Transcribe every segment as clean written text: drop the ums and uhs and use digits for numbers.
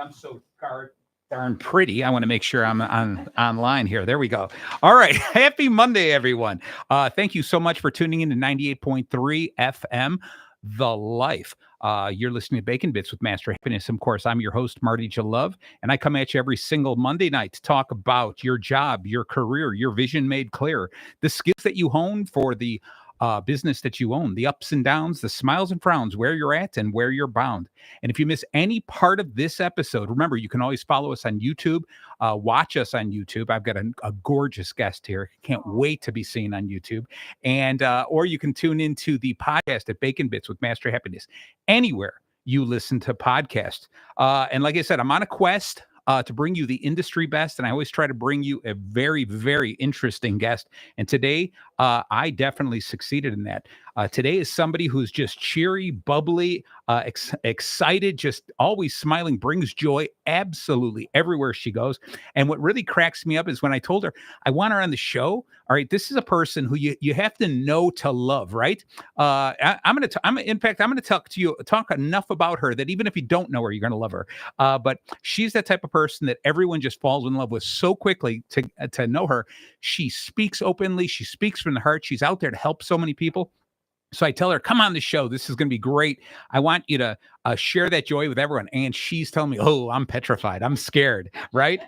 I'm so darn pretty. I want to make sure I'm online here. There we go. All right. Happy Monday, everyone. Thank you so much for tuning in to 98.3 FM, The Life. You're listening to Bacon Bits with Master Happiness. Of course, I'm your host, Marty Jalove, and I come at you every single Monday night to talk about your job, your career, your vision made clear, the skills that you hone for the business that you own, the ups and downs, the smiles and frowns, where you're at and where you're bound. And if you miss any part of this episode, remember, you can always follow us on YouTube, watch us on YouTube. I've got a gorgeous guest here. Can't wait to be seen on YouTube. And or you can tune into the podcast at Bacon Bits with Master Happiness, anywhere you listen to podcasts. And like I said, I'm on a quest to bring you the industry best. And I always try to bring you a very, very interesting guest. And today, I definitely succeeded in that. Today is somebody who's just cheery, bubbly, excited, just always smiling, brings joy absolutely everywhere she goes. And what really cracks me up is when I told her I want her on the show. All right, this is a person who you have to know to love, right? I'm going to talk enough about her that even if you don't know her, you're going to love her. But she's that type of person that everyone just falls in love with so quickly to know her. She speaks openly. She speaks from the heart. She's out there to help so many people. So I tell her, come on the show. This is going to be great. I want you to share that joy with everyone. And she's telling me, oh, I'm petrified. I'm scared. Right.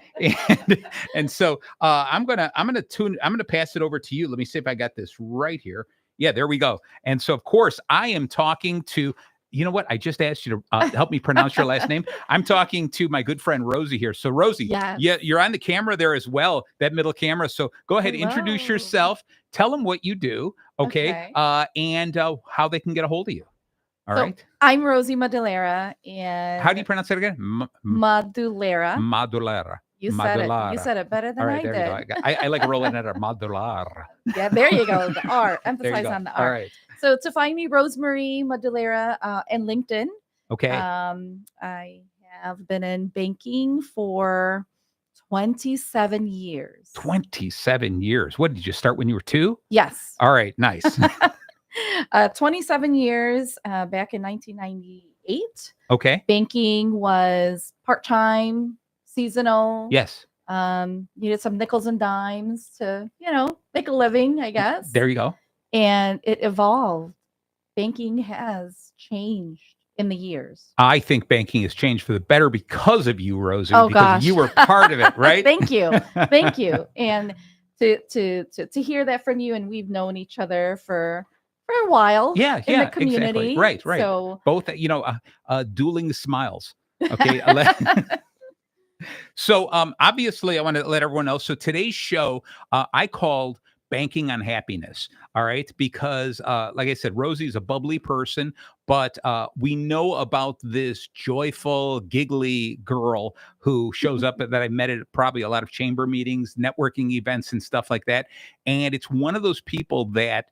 And so I'm going to pass it over to you. Let me see if I got this right here. Yeah, there we go. And so, of course, I am talking to, you know what? I just asked you to help me pronounce your last name. I'm talking to my good friend, Rosie here. So Rosie, yes. Yeah, you're on the camera there as well, that middle camera. So go ahead, introduce yourself. Tell them what you do, okay. And how they can get a hold of you. All right. I'm Rosie Madulera. And how do you pronounce that again? Madulera. Madulera. You said it better than I did. There you go. I like rolling at a modular. Yeah, there you go. The R. Emphasize on the R. All right. So to find me, Rosemary Madulera and LinkedIn. Okay. I have been in banking for 27 years. 27 years. What, did you start when you were 2? Yes. All right. Nice. 27 years back in 1998. Okay. Banking was part-time, seasonal. Yes. Needed some nickels and dimes to, make a living, I guess. There you go. And it evolved. Banking has changed in the years. I think banking has changed for the better because of you, Rosie. Oh, because gosh. You were part of it, right? Thank you. And to hear that from you, and we've known each other for a while. Yeah, in the community. Exactly. Right. So both, dueling smiles. Okay. So obviously I want to let everyone know. So today's show, I called Banking on Happiness. All right. Because like I said, Rosie's a bubbly person, but we know about this joyful, giggly girl who shows up that I met at probably a lot of chamber meetings, networking events and stuff like that. And it's one of those people that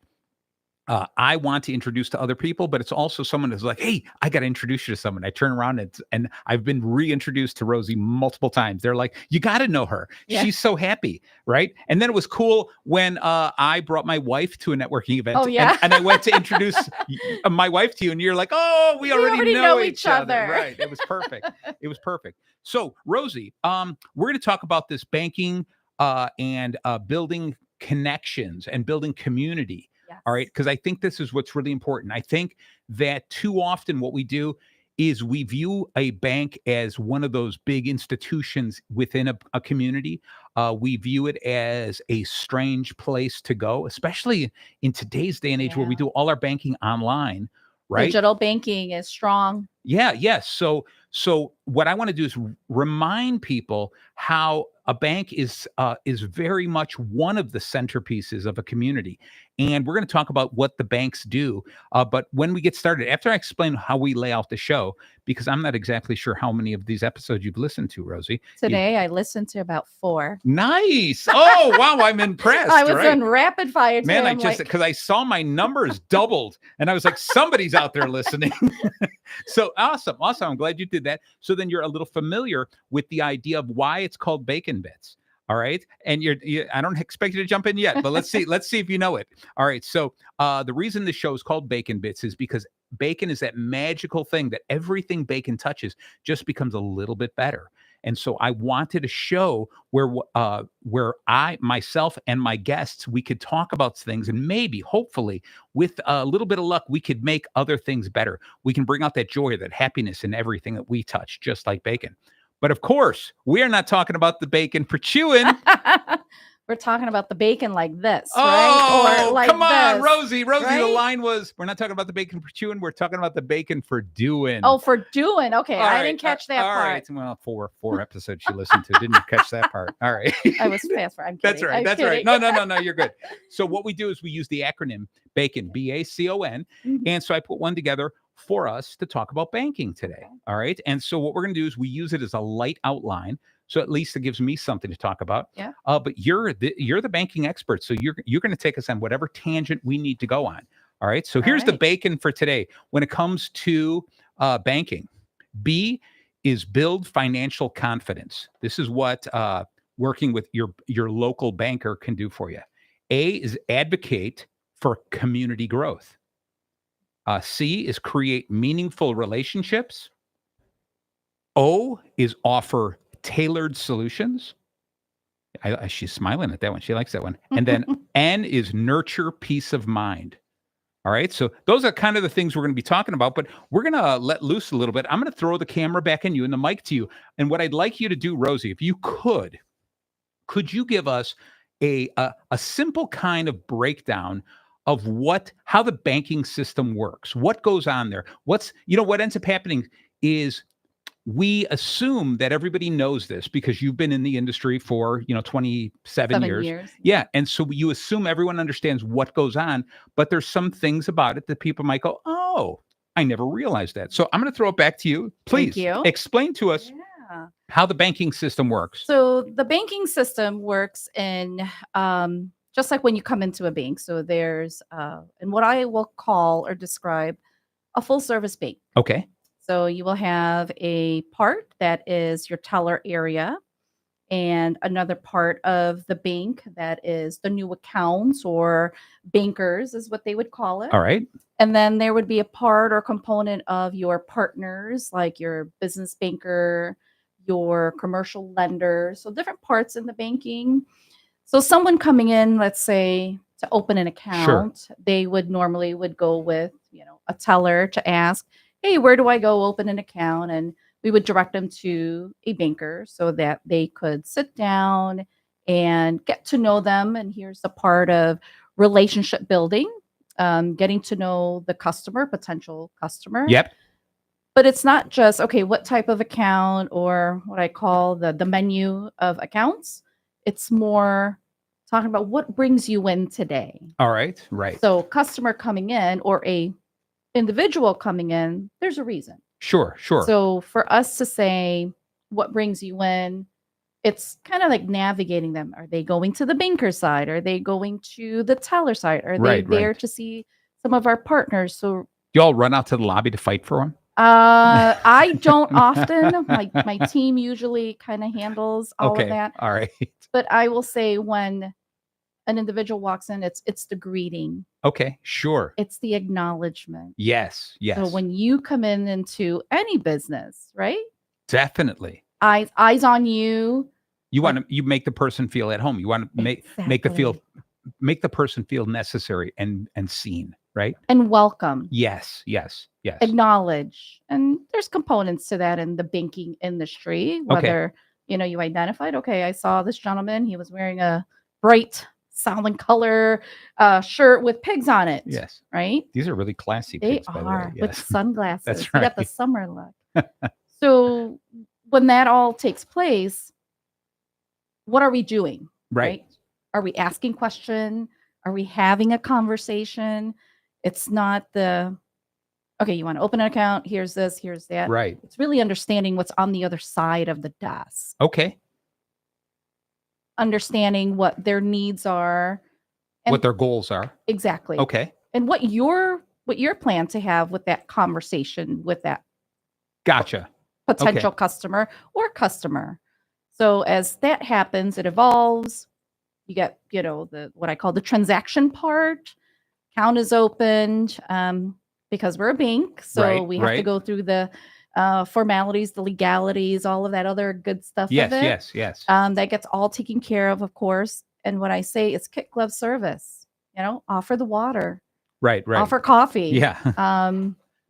I want to introduce to other people, but it's also someone who's like, hey, I got to introduce you to someone. I turn around and I've been reintroduced to Rosie multiple times. They're like, you got to know her. Yeah. She's so happy. Right. And then it was cool when I brought my wife to a networking event. Oh, yeah. and I went to introduce my wife to you and you're like, oh, we already know each other. Right. It was perfect. It was perfect. So Rosie, we're going to talk about this banking and building connections and building community. Yes. All right. Because I think this is what's really important. I think that too often what we do is we view a bank as one of those big institutions within a community. We view it as a strange place to go, especially in today's day and age where we do all our banking online. Right. Digital banking is strong. Yeah. Yes. So what I want to do is remind people how a bank is very much one of the centerpieces of a community. And we're going to talk about what the banks do. But when we get started, after I explain how we lay out the show, because I'm not exactly sure how many of these episodes you've listened to, Rosie. Today, I listened to about 4. Nice. Oh, wow. I'm impressed. I was on rapid fire. Man, because I saw my numbers doubled and I was like, somebody's out there listening. So awesome. I'm glad you did that. So then you're a little familiar with the idea of why it's called Bacon Bits. All right. And I don't expect you to jump in yet, but let's see if you know it. All right. So the reason the show is called Bacon Bits is because bacon is that magical thing that everything bacon touches just becomes a little bit better. And so I wanted to show where I, myself, and my guests, we could talk about things, and maybe, hopefully, with a little bit of luck, we could make other things better. We can bring out that joy, that happiness in everything that we touch, just like bacon. But of course, we are not talking about the bacon for chewing. We're talking about the bacon like this, Oh, right? Or like come on, this, Rosie. Rosie, the right? line was, we're not talking about the bacon for chewing. We're talking about the bacon for doing. Oh, for doing. Okay, All I right, didn't catch that all part. right. Well, four episodes you listened to. Didn't catch that part. All right. I was fast for. I'm kidding. That's right. I'm That's right. kidding. No, you're good. So what we do is we use the acronym BACON, BACON. Mhm. And so I put one together for us to talk about banking today. All right. And so what we're going to do is we use it as a light outline. So at least it gives me something to talk about. Yeah. But you're the banking expert. So you're going to take us on whatever tangent we need to go on. All right. So here's the right. bacon for today. When it comes to banking, B is build financial confidence. This is what working with your local banker can do for you. A is advocate for community growth. C is create meaningful relationships. O is offer tailored solutions. She's smiling at that one. She likes that one. And then N is nurture peace of mind. All right. So those are kind of the things we're going to be talking about, but we're going to let loose a little bit. I'm going to throw the camera back in you and the mic to you. And what I'd like you to do, Rosie, if you could you give us a simple kind of breakdown of how the banking system works, what goes on there? What ends up happening is we assume that everybody knows this because you've been in the industry for 27 years. Yeah. And so you assume everyone understands what goes on, but there's some things about it that people might go, oh, I never realized that. So I'm going to throw it back to you. Please explain to us how the banking system works. So the banking system works in just like when you come into a bank. So there's and what I will call or describe a full service bank. Okay. So you will have a part that is your teller area and another part of the bank that is the new accounts or bankers is what they would call it. All right. And then there would be a part or component of your partners, like your business banker, your commercial lender. So different parts in the banking. So someone coming in, let's say, to open an account, they would normally go with, a teller to ask, hey, where do I go open an account? And we would direct them to a banker so that they could sit down and get to know them. And here's the part of relationship building, getting to know the potential customer. Yep. But it's not just, okay, what type of account or what I call the menu of accounts. It's more talking about what brings you in today. All right. Right. So customer coming in or a individual coming in, there's a reason. Sure. So for us to say what brings you in, it's kind of like navigating them. Are they going to the banker side? Are they going to the teller side? Are they there to see some of our partners? So you all run out to the lobby to fight for them? I don't often. My team usually kind of handles all of that. All right. But I will say when an individual walks in, it's the greeting. Okay, sure. It's the acknowledgement. Yes. So when you come into any business, right? Definitely. Eyes on you. You make the person feel at home. You want to make the person feel necessary and seen, right? And welcome. Yes. Acknowledge. And there's components to that in the banking industry, whether you identified, okay, I saw this gentleman, he was wearing a bright sounding color shirt with pigs on it. Yes. Right? These are really classy they pigs, by the are way. Yes. with sunglasses. That's right. You got the summer look. So when that all takes place, what are we doing? Right. Are we asking questions? Are we having a conversation? It's not okay, you want to open an account, here's this, here's that. Right. It's really understanding what's on the other side of the desk. Okay. Understanding what their needs are. What their goals are. Exactly. Okay. And what your plan to have with that conversation with that Gotcha. Potential customer or customer. So as that happens, it evolves. You get, what I call the transaction part. Account is opened. because we're a bank. So Right, we have to right. go through the formalities, the legalities, all of that other good stuff Yes, of it. yes. That gets all taken care of course. And what I say is kick glove service, offer the water, Right. offer coffee. Yeah.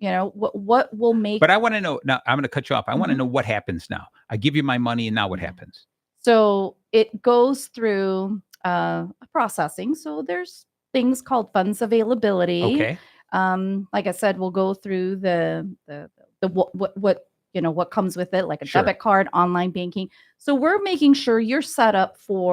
What will make. But I want to know now. I'm going to cut you off. I want to Mhm. know what happens now. I give you my money, and now what Yeah. happens? So it goes through processing. So there's things called funds availability. Okay. Like I said, we'll go through the what comes with it, like a Sure. debit card, online banking. So we're making sure you're set up for